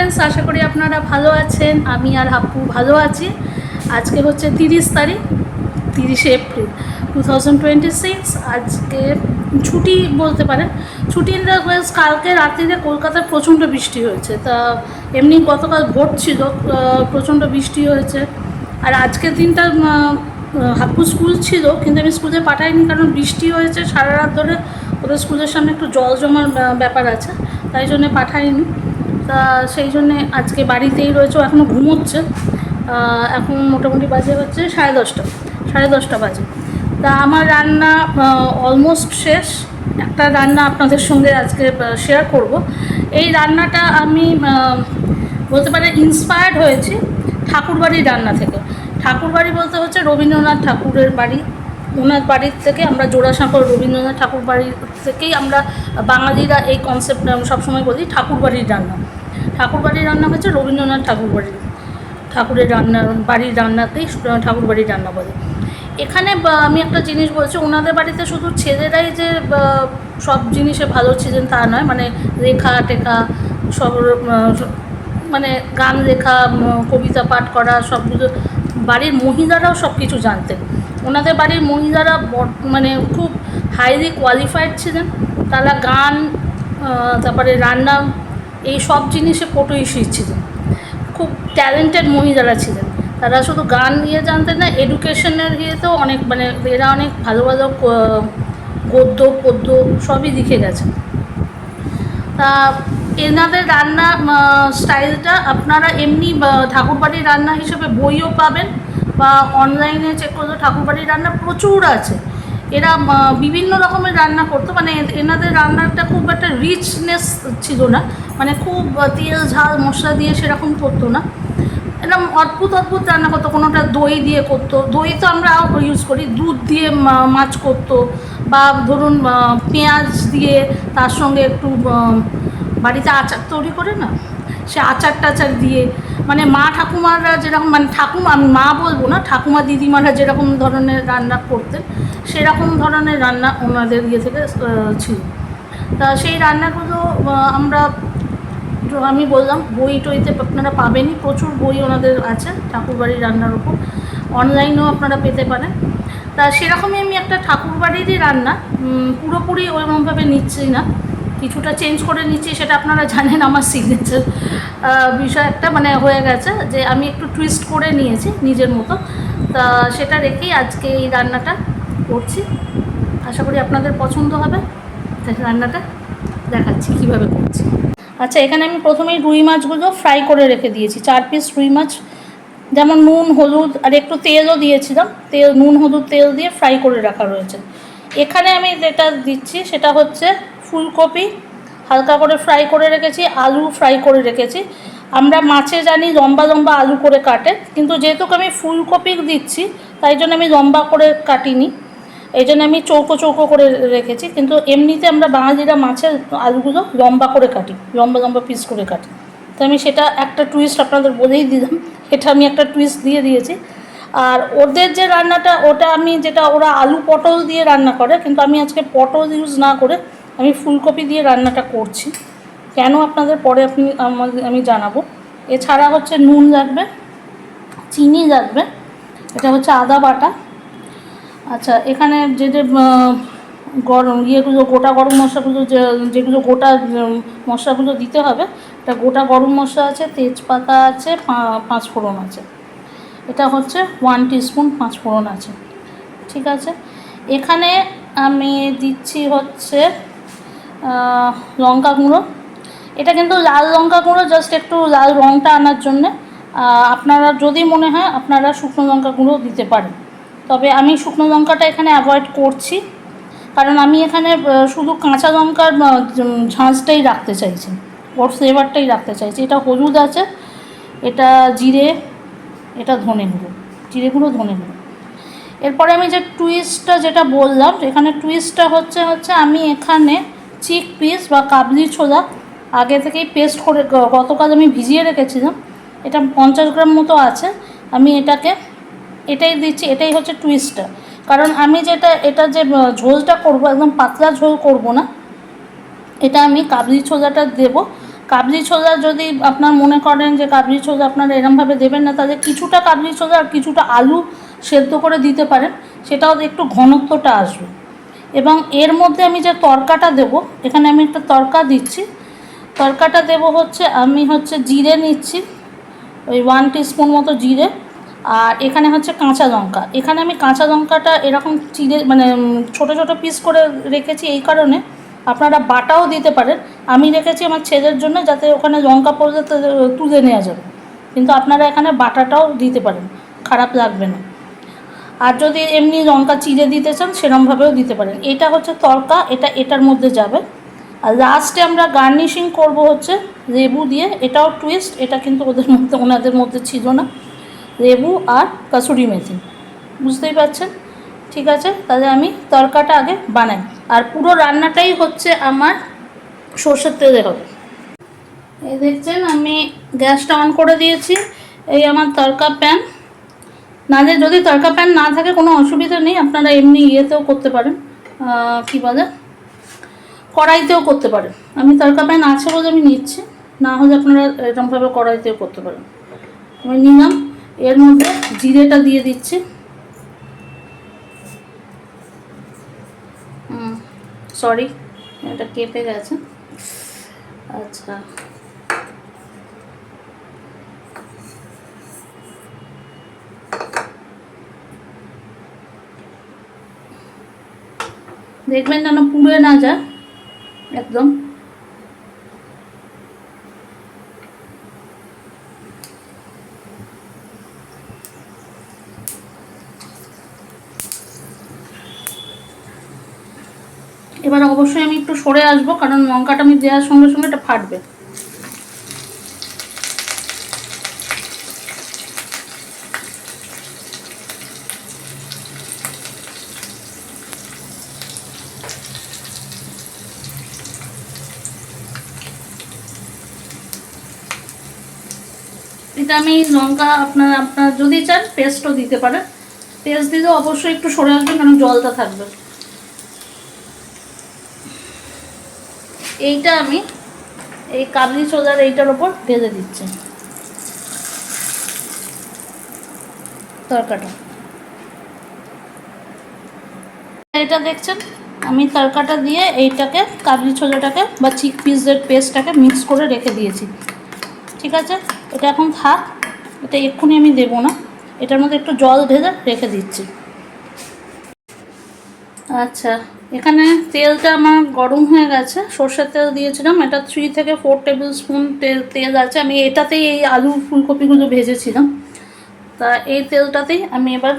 Friends, আশা করি আপনারা ভালো আছেন। আমি আর হাপ্পু ভালো আছি। আজকে হচ্ছে 30 এপ্রিল 2026। আজকে ছুটি বলতে পারেন। ছুটির কালকে রাত্রিতে কলকাতায় প্রচণ্ড বৃষ্টি হয়েছে। তা এমনি গতকাল ভোট ছিল, প্রচণ্ড বৃষ্টি হয়েছে। আর আজকের দিনটা হাপ্পু স্কুল ছিল, কিন্তু আমি স্কুলে পাঠাইনি, কারণ বৃষ্টি হয়েছে সারা রাত ধরে। ওদের স্কুলের সামনে একটু জল জমার ব্যাপার আছে, তাই জন্যে পাঠাইনি। তা সেই জন্যে আজকে বাড়িতেই রয়েছে। এখনও ঘুমোচ্ছে। এখন মোটামুটি বাজে হচ্ছে 10:30 বাজে। তা আমার রান্না অলমোস্ট শেষ। একটা রান্না আপনাদের সঙ্গে আজকে শেয়ার করব। এই রান্নাটা আমি বলতে পারি ইন্সপায়ার্ড হয়েছি ঠাকুরবাড়ির রান্না থেকে। ঠাকুরবাড়ি বলতে হচ্ছে রবীন্দ্রনাথ ঠাকুরের বাড়ি। ওনার বাড়ির থেকে আমরা জোড়াসাঁকোর রবীন্দ্রনাথ ঠাকুর বাড়ির থেকেই আমরা বাঙালিরা এই কনসেপ্ট সবসময় বলি ঠাকুরবাড়ির রান্না। ঠাকুরবাড়ির রান্না হচ্ছে রবীন্দ্রনাথ ঠাকুরের বাড়ির রান্নাতেই ঠাকুরবাড়ির রান্না বলে। এখানে আমি একটা জিনিস বলছি, ওনাদের বাড়িতে শুধু ছেলেরাই যে সব জিনিসে ভালো ছিলেন তা নয়। মানে লেখা টেখা সব, মানে গান লেখা, কবিতা পাঠ করা, সবগুলো বাড়ির মহিলারাও সব কিছু জানতেন। ওনাদের বাড়ির মহিলারা মানে খুব হাইলি কোয়ালিফাইড ছিলেন। তারা গান, তারপরে রান্না, এই সব জিনিসে পটুইশী ছিলেন। খুব ট্যালেন্টেড মহিলারা ছিলেন। তারা শুধু গান নিয়ে জানতেন না, এডুকেশনের ইয়েতেও অনেক, মানে এরা অনেক ভালো ভালো গদ্য পদ্য সবই লিখে গেছেন। তা এনাদের রান্না স্টাইলটা আপনারা এমনি ঠাকুরবাড়ির রান্না হিসেবে বইও পাবেন, বা অনলাইনে চেক করলে ঠাকুরবাড়ির রান্না প্রচুর আছে। এরা বিভিন্ন রকমের রান্না করতো। মানে এনাদের রান্নাটা খুব একটা রিচনেস ছিল না, মানে খুব তেল ঝাল মশলা দিয়ে সেরকম করতো না। এরকম অদ্ভুত রান্না করতো। কোনোটা দই দিয়ে করতো, দই তো আমরা ইউজ করি, দুধ দিয়ে মাছ করতো, বা ধরুন পেঁয়াজ দিয়ে তার সঙ্গে একটু বাড়িতে আচার তৈরি করে না, সে আচার দিয়ে, মানে মা ঠাকুমারা যেরকম, মানে আমি মা বলবো না, ঠাকুমা দিদিমারা যেরকম ধরনের রান্না করতেন সেরকম ধরনের রান্না ওনাদের ইয়ে থেকে ছিল। তা সেই রান্নাগুলো আমি বললাম বই টইতে আপনারা পাবেনই, প্রচুর বই ওনাদের আছে ঠাকুরবাড়ির রান্নার উপর। অনলাইনেও আপনারা পেতে পারেন। তা সেরকমই আমি একটা ঠাকুরবাড়িরই রান্না পুরোপুরি ওইরকমভাবে নিচ্ছি না, কিছুটা চেঞ্জ করে নিচ্ছি। সেটা আপনারা জানেন, আমার সিগনেচার বিষয় একটা মানে হয়ে গেছে, যে আমি একটু টুইস্ট করে নিয়েছি নিজের মতো। তা সেটা রেখেই আজকে এই রান্নাটা করছি। আশা করি আপনাদের পছন্দ হবে। তাই রান্নাটা দেখাচ্ছি কীভাবে করছি। আচ্ছা, এখানে আমি প্রথমেই রুই মাছগুলো ফ্রাই করে রেখে দিয়েছি। 4 পিস রুই মাছ, যেমন নুন হলুদ আর একটু তেলও দিয়েছিলাম, নুন হলুদ তেল দিয়ে ফ্রাই করে রাখা রয়েছে। এখানে আমি যেটা দিচ্ছি সেটা হচ্ছে ফুলকপি হালকা করে ফ্রাই করে রেখেছি, আলু ফ্রাই করে রেখেছি। আমরা মাছে জানি লম্বা লম্বা আলু করে কাটে, কিন্তু যেহেতু আমি ফুলকপি দিচ্ছি তাই জন্য আমি লম্বা করে কাটিনি, এই জন্য আমি চৌকো করে রেখেছি। কিন্তু এমনিতে আমরা বাঙালিরা মাছের আলুগুলো লম্বা করে কাটি, লম্বা পিস করে কাটি। তো আমি সেটা একটা টুইস্ট আপনাদের বলেই দিলাম, এটা আমি একটা টুইস্ট দিয়ে দিয়েছি। আর ওদের যে রান্নাটা, ওটা আমি যেটা ওরা আলু পটল দিয়ে রান্না করে, কিন্তু আমি আজকে পটল ইউজ না করে আমি ফুলকপি দিয়ে রান্নাটা করছি। কেন আপনাদের পরে আমি জানাবো। এছাড়া হচ্ছে নুন লাগবে, চিনি লাগবে, এটা হচ্ছে আদা বাটা। আচ্ছা, এখানে যে গোটা গরম মশলাগুলো, যেগুলো গোটা মশলাগুলো দিতে হবে, এটা গোটা গরম মশলা আছে, তেজপাতা আছে, 5 ফোড়ন আছে। এটা হচ্ছে 1 টিস্পুন 5 ফোড়ন আছে। ঠিক আছে, এখানে আমি দিচ্ছি হচ্ছে লঙ্কা গুঁড়ো। এটা কিন্তু লাল লঙ্কা গুঁড়ো, জাস্ট একটু লাল রঙটা আনার জন্যে। আপনারা যদি মনে হয় আপনারা শুকনো লঙ্কা গুঁড়ো দিতে পারেন, তবে আমি শুকনো লঙ্কাটা এখানে অ্যাভয়েড করছি, কারণ আমি এখানে শুধু কাঁচা লঙ্কার ঝাঁঝটাই রাখতে চাইছি, ওর ফ্লেভারটাই রাখতে চাইছি। এটা হলুদ আছে, এটা জিরে, এটা ধনে গুঁড়ো, জিরে গুঁড়ো, ধনে গুঁড়ো। এরপরে আমি যে টুইস্টটা যেটা বললাম, এখানে টুইস্টটা হচ্ছে আমি এখানে চিক পিস বা কাবলি ছোলা আগে থেকেই পেস্ট করে গতকাল আমি ভিজিয়ে রেখেছিলাম, এটা 50 গ্রাম মতো আছে। আমি এটাই দিচ্ছি, এটাই হচ্ছে টুইস্টটা। কারণ আমি এটা যে ঝোলটা করব, একদম পাতলা ঝোল করব না, এটা আমি কাবলি ছোলাটা দেব, কাবলি ছোলা যদি আপনার মনে করেন যে কাবলি ছোলা আপনারা এরমভাবে দেবেন না, তাহলে কিছুটা কাবলি ছোলা আর কিছুটা আলু সেদ্ধ করে দিতে পারেন, সেটাও একটু ঘনত্বটা আসবে। এবং এর মধ্যে আমি যে তরকাটা দেব, এখানে আমি একটা তরকা দিচ্ছি। তরকাটা দেব হচ্ছে, আমি হচ্ছে জিরে নিচ্ছি, ওই 1 টিস্পুন মতো জিরে, আর এখানে হচ্ছে কাঁচা লঙ্কা। এখানে আমি কাঁচা লঙ্কাটা এরকম চিড়ে মানে ছোটো ছোটো পিস করে রেখেছি, এই কারণে আপনারা বাটাও দিতে পারেন। আমি রেখেছি আমার ছেলের জন্য, যাতে ওখানে লঙ্কা পড়লে তুলে নেওয়া যাবে, কিন্তু আপনারা এখানে বাটাটাও দিতে পারেন, খারাপ লাগবে না। আর যদি এমনি লঙ্কা চিড়ে দিতে চান সেরমভাবেও দিতে পারেন। এটা হচ্ছে তরকা, এটা এটার মধ্যে যাবে। আর লাস্টে আমরা গার্নিশিং করব হচ্ছে লেবু দিয়ে। এটাও টুইস্ট, এটা কিন্তু ওনাদের মধ্যে ছিল না। লেবু আর কাসুরি মেথি, বুঝতেই পারছেন। ঠিক আছে, তাহলে আমি তরকাটা আগে বানাই। আর পুরো রান্নাটাই হচ্ছে আমার সর্ষের তেলে হবে। এই দেখছেন আমি গ্যাসটা অন করে দিয়েছি। এই আমার তরকা প্যান। নাহলে যদি তরকা প্যান না থাকে কোনো অসুবিধা নেই, আপনারা এমনি ইয়েতেও করতে পারেন, কী বলে, কড়াইতেও করতে পারেন। আমি তরকা প্যান আছে বলে আমি নিচ্ছি, না হলে আপনারা এরকমভাবে কড়াইতেও করতে পারেন। আমি নিলাম, এর মধ্যে জিরেটা দিয়ে দিচ্ছি। সরি, এটা কেঁপে গেছে। আচ্ছা, দেখবেন যেন পুড়ে না যায় একদম। এবার অবশ্যই আমি একটু সরে আসবো, কারণ লঙ্কাটা আমি দেওয়ার সঙ্গে সঙ্গে এটা ফাটবে। এটা আমি লঙ্কা আপনারা যদি চান পেস্টও দিতে পারেন, পেস্ট দিলেও অবশ্যই একটু সরে আসবেন, কারণ জলটা থাকবে। এইটা আমি এই কাবলি ছোলার এইটার ওপর ঢেলে দিচ্ছি তরকাটা। এটা দেখছেন আমি তরকাটা দিয়ে এইটাকে কাবলি ছোলাটাকে বা চিকপিসের পেস্টটাকে মিক্স করে রেখে দিয়েছি। ঠিক আছে, এটা এখন থাক, এটা এক্ষুনি আমি দেবো না, এটার মধ্যে একটু জল ঢেলে রেখে দিচ্ছি। আচ্ছা, এখানে তেলটা আমার গরম হয়ে গেছে, সর্ষের তেল দিয়েছিলাম, এটা 3 থেকে 4 টেবিল স্পুন তেল আছে। আমি এটাতেই এই আলু ফুলকপিগুলো ভেজেছিলাম, তা এই তেলটাতেই আমি এবার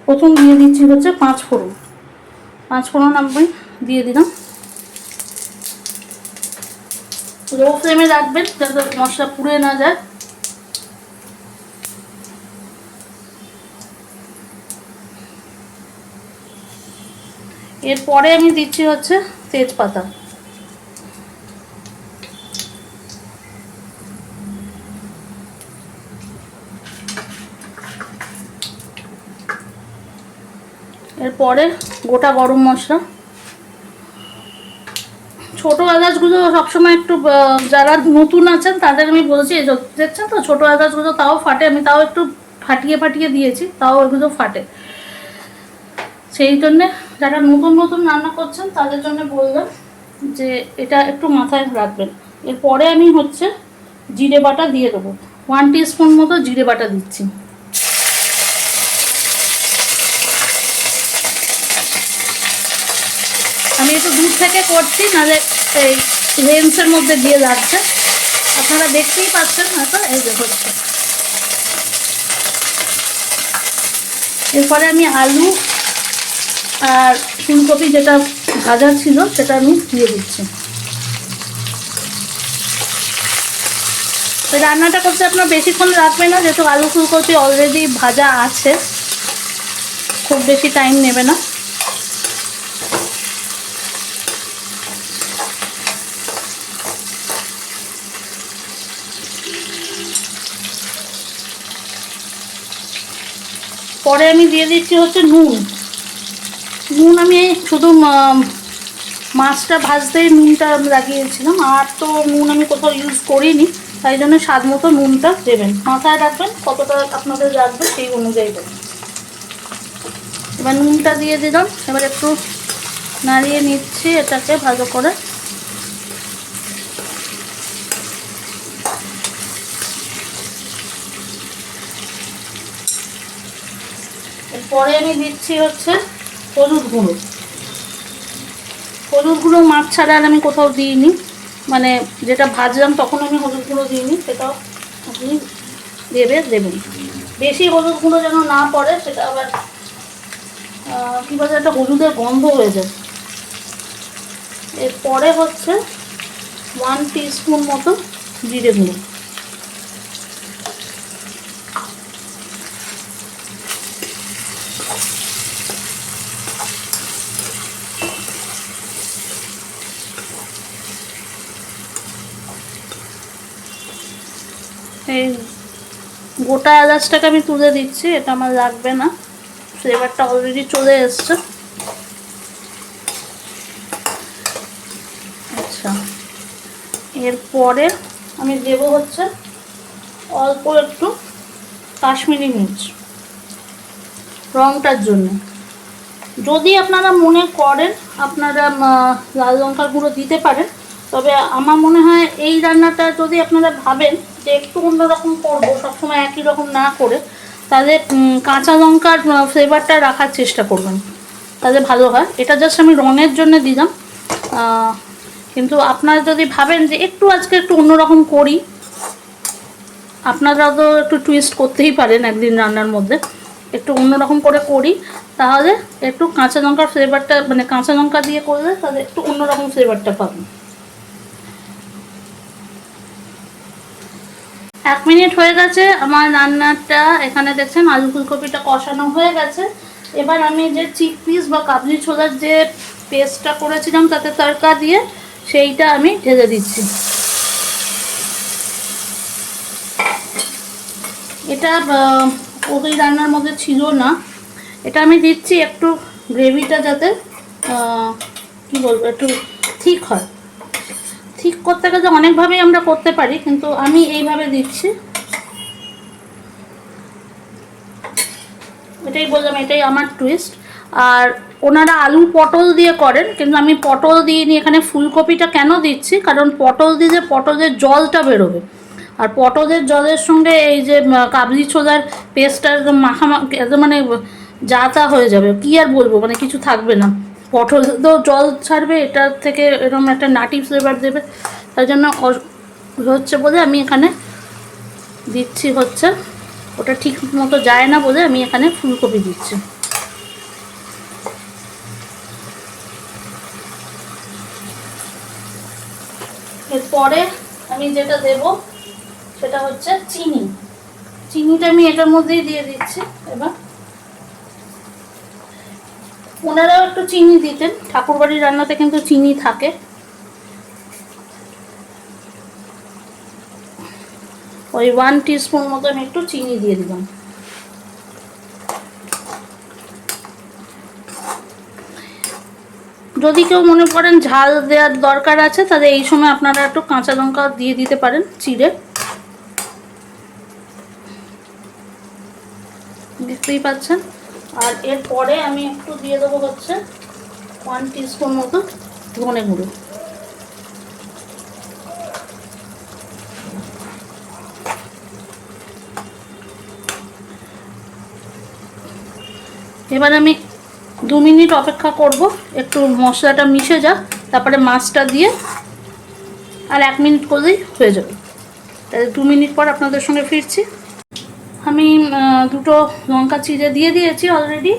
প্রথম দিয়ে দিচ্ছি হচ্ছে 5 ফোড়ন। 5 ফোড়ন আমি দিয়ে দিলাম। লো ফ্লেমে রাখবেন যাতে মশলা পুড়ে না যায়। এরপরে আমি দিচ্ছি হচ্ছে তেজপাতা। এরপরে গোটা গরম মশলা। ছোটো এলাচগুলো সবসময় একটু, যারা নতুন আছেন তাদের আমি বলছি, দেখছেন তো ছোটো এলাচগুলো তাও ফাটে, আমি তাও একটু ফাটিয়ে দিয়েছি, তাও এগুলো ফাটে। সেই জন্যে যারা নতুন নতুন রান্না করছেন তাদের জন্য বললাম যে এটা একটু মাথায় রাখবেন। এরপরে আমি হচ্ছে জিরে বাটা দিয়ে দেবো, 1 টিস্পুন মতো জিরে বাটা দিচ্ছি। আমি একটু দূর থেকে করছি, নাহলে এই লেন্সের মধ্যে দিয়ে যাচ্ছে, আপনারা দেখতেই পাচ্ছেন হয়তো, এই যে হচ্ছে। এরপরে আমি আলু আর ফুলকপি যেটা ভাজা ছিল সেটা আমি দিয়ে দিচ্ছি। রান্নাটা করতে আপনার বেশিক্ষণ রাখবেন না, যেহেতু আলু ফুলকপি অলরেডি ভাজা আছে, খুব বেশি টাইম নেবে না। পরে আমি দিয়ে দিচ্ছি হচ্ছে নুন। আমি শুধু মাছটা ভাজতেই নুনটা লাগিয়েছিলাম, আর তো নুন আমি কোথাও ইউজ করিনি, তাই জন্য স্বাদ মতো নুনটা দেবেন, মাথায় রাখবেন কতটা আপনাদের রাখবে সেই অনুযায়ী দেবেন। এবার নুনটা দিয়ে দিলাম, এবার একটু নাড়িয়ে নিচ্ছি এটাকে ভালো করে। এরপরে আমি দিচ্ছি হচ্ছে হলুদ গুঁড়ো। হলুদ গুঁড়ো মাছ ছাড়া আর আমি কোথাও দিইনি, মানে যেটা ভাজলাম তখন আমি হলুদ গুঁড়ো দিইনি, সেটাও আপনি দেবেন। বেশি হলুদ গুঁড়ো যেন না পড়ে, সেটা আবার কী বলে একটা হলুদের গন্ধ হয়ে যায়। এরপরে হচ্ছে 1 টিস্পুন মতো জিরে গুঁড়ো। এই গোটা এলাচটাকে আমি তুলে দিচ্ছি, এটা আমার লাগবে না, ফ্লেভারটা অলরেডি চলে এসছে। আচ্ছা, এরপরে আমি দেবো হচ্ছে অল্প একটু কাশ্মীরি মির্চ রঙটার জন্য। যদি আপনারা মনে করেন আপনারা লাল লঙ্কার গুঁড়ো দিতে পারেন, তবে আমার মনে হয় এই রান্নাটা যদি আপনারা ভাবেন যে একটু অন্যরকম করবো, সবসময় একই রকম না করে, তাহলে কাঁচা লঙ্কার ফ্লেভারটা রাখার চেষ্টা করবেন, তাহলে ভালো হয়। এটা জাস্ট আমি রঙের জন্য দিলাম, কিন্তু আপনারা যদি ভাবেন যে একটু আজকে একটু অন্যরকম করি, আপনারা তো একটু টুইস্ট করতেই পারেন একদিন রান্নার মধ্যে, একটু অন্যরকম করে করি, তাহলে একটু কাঁচা লঙ্কার ফ্লেভারটা, মানে কাঁচা লঙ্কা দিয়ে করলে তাহলে একটু অন্যরকম ফ্লেভারটা পাবেন। 1 মিনিট হয়ে গেছে আমার রান্নাটা, এখানে দেখছেন আলু ফুলকপিটা কষানো হয়ে গেছে। এবার আমি যে চিকপিস বা কাবলি ছোলার যে পেস্টটা করেছিলাম তাতে তড়কা দিয়ে, সেইটা আমি ঢেলে দিচ্ছি। এটা ওই রান্নার মধ্যে ছিল না, এটা আমি দিচ্ছি একটু গ্রেভিটা যাতে কী বলবো একটু ঠিক হয়। ঠিক করতে গেলে অনেকভাবেই আমরা করতে পারি, কিন্তু আমি এইভাবে দিচ্ছি। এটাই বললাম, এটাই আমার টুইস্ট। আর ওনারা আলু পটল দিয়ে করেন, কিন্তু আমি পটল দিইনি এখানে। ফুলকপিটা কেন দিচ্ছি, কারণ পটল দিলে পটলের জলটা বেরোবে, আর পটলের জলের সঙ্গে এই যে কাবলি ছোলার পেস্টটা একদম একদম মানে যা তা হয়ে যাবে, কি আর বলবো, মানে কিছু থাকবে না। পটল তো জল ছাড়বে, এটার থেকে এরকম একটা নাটি ফ্লেভার দেবে, তাই জন্য হচ্ছে বলে আমি এখানে দিচ্ছি হচ্ছে, ওটা ঠিক মতো যায় না বলে আমি এখানে ফুলকপি দিচ্ছি। এরপরে আমি যেটা দেব সেটা হচ্ছে চিনি। চিনিটা আমি এটার মধ্যেই দিয়ে দিচ্ছি। এবার ওনারাও একটু চিনি দিতেন, ঠাকুরবাড়ির রান্নাতে কিন্তু চিনি থাকে। ওই 1 টিস্পুন মতো আমি একটু চিনি দিয়ে দিলাম। যদি কেউ মনে করেন ঝাল দেওয়ার দরকার আছে, তাহলে এই সময় আপনারা একটু কাঁচা লঙ্কা দিয়ে দিতে পারেন চিড়ে। দেখতেই পাচ্ছেন। আর এরপরে আমি একটু দিয়ে দেবো হচ্ছে 1 টিস্পুন মতো ধনে গুঁড়ো। এবার আমি 2 মিনিট অপেক্ষা করব, একটু মশলাটা মিশে যাক, তারপরে মাছটা দিয়ে আর 1 মিনিট করলেই হয়ে যাবে। তাহলে 2 মিনিট পর আপনাদের সঙ্গে ফিরছি। আমি দুটো লঙ্কা চিড়ে দিয়ে দিয়েছি অলরেডি,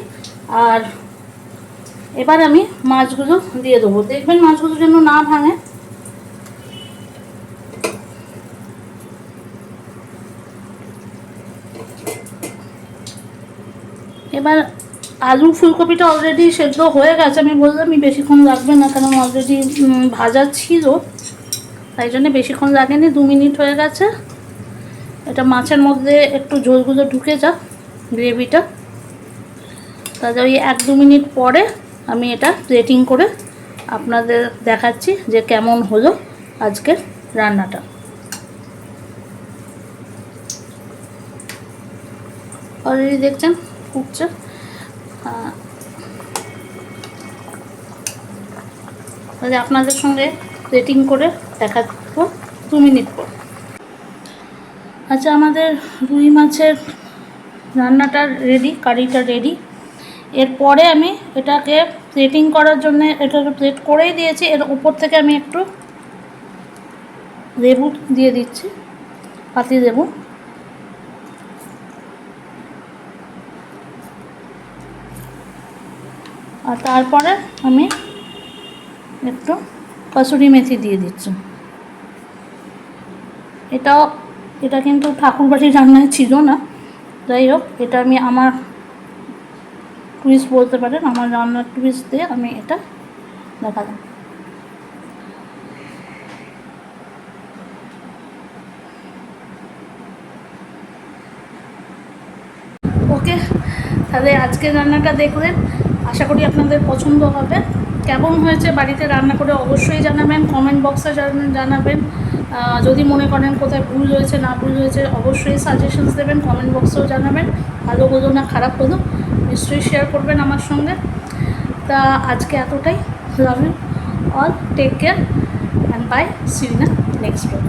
আর এবার আমি মাছগুলো দিয়ে দেবো। দেখবেন মাছগুলো যেন না ভাঙে। এবার আলু ফুলকপিটা অলরেডি সেদ্ধ হয়ে গেছে, আমি বললাম আমি বেশিক্ষণ লাগবে না, কারণ অলরেডি ভাজা ছিল, তাই জন্য বেশিক্ষণ লাগেনি। 2 মিনিট হয়ে গেছে। এটা মাছের মধ্যে একটু ঝোলগুলো ঢুকে যাক, গ্রেভিটা, তাহলে ওই 1-2 মিনিট পরে আমি এটা প্লেটিং করে আপনাদের দেখাচ্ছি যে কেমন হলো আজকের রান্নাটা। অলরেডি দেখছেন ফুটছে। আপনাদের সঙ্গে রেটিং করে দেখাবো 2 মিনিট পর। আচ্ছা, আমাদের রুই মাছের রান্নাটা রেডি, কারিটা রেডি। এরপরে আমি এটাকে প্লেটিং করার জন্য এটাকে প্লেট করেই দিয়েছি। এর উপর থেকে আমি একটু লেবু দিয়ে দিচ্ছি, পাতি লেবু। আর তারপরে আমি একটু কসুরি মেথি দিয়ে দিচ্ছি। এটা কিন্তু ঠাকুরবাড়ির রান্নায় ছিল না, যাই হোক এটা আমি আমার টুইস্ট বলতে পারেন, আমার রান্নার টুইস্ট দিয়ে আমি এটা দেখালাম। ওকে, তাহলে আজকের রান্নাটা দেখলেন, আশা করি আপনাদের পছন্দ হবে। কেমন হয়েছে বাড়িতে রান্না করে অবশ্যই জানাবেন, কমেন্ট বক্সে জানাবেন। যদি মনে করেন কোথায় ভুল হয়েছে না ভুল হয়েছে অবশ্যই সাজেশনস দেবেন, কমেন্ট বক্সেও জানাবেন। ভালো হলো না খারাপ হলো নিশ্চয়ই শেয়ার করবেন আমার সঙ্গে। তা আজকে এতটাই। Love you all, take care and bye, see you in the next blog.